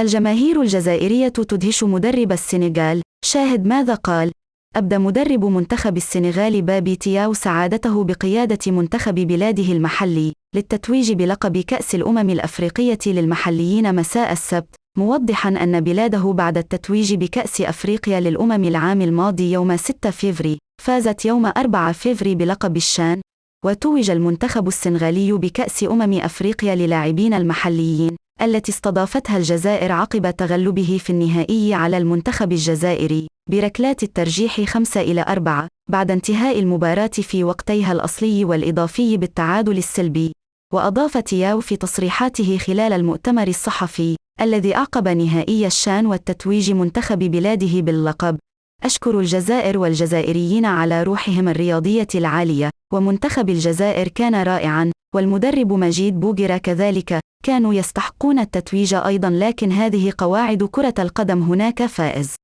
الجماهير الجزائرية تدهش مدرب السنغال. شاهد ماذا قال. أبدى مدرب منتخب السنغال بابي تياو سعادته بقيادة منتخب بلاده المحلي للتتويج بلقب كأس الأمم الأفريقية للمحليين مساء السبت، موضحاً أن بلاده بعد التتويج بكأس أفريقيا للأمم العام الماضي يوم 6 فبراير فازت يوم 4 فبراير بلقب الشان. وتوج المنتخب السنغالي بكأس أفريقيا للاعبين المحليين التي استضافتها الجزائر عقب تغلبه في النهائي على المنتخب الجزائري بركلات الترجيح 5-4 بعد انتهاء المباراة في وقتيها الأصلي والإضافي بالتعادل السلبي. وأضاف تياو في تصريحاته خلال المؤتمر الصحفي الذي أعقب نهائي الشان والتتويج منتخب بلاده باللقب: أشكر الجزائر والجزائريين على روحهم الرياضية العالية، ومنتخب الجزائر كان رائعاً، والمدرب مجيد بوغيرا كذلك، كانوا يستحقون التتويج أيضاً، لكن هذه قواعد كرة القدم، هناك فائز.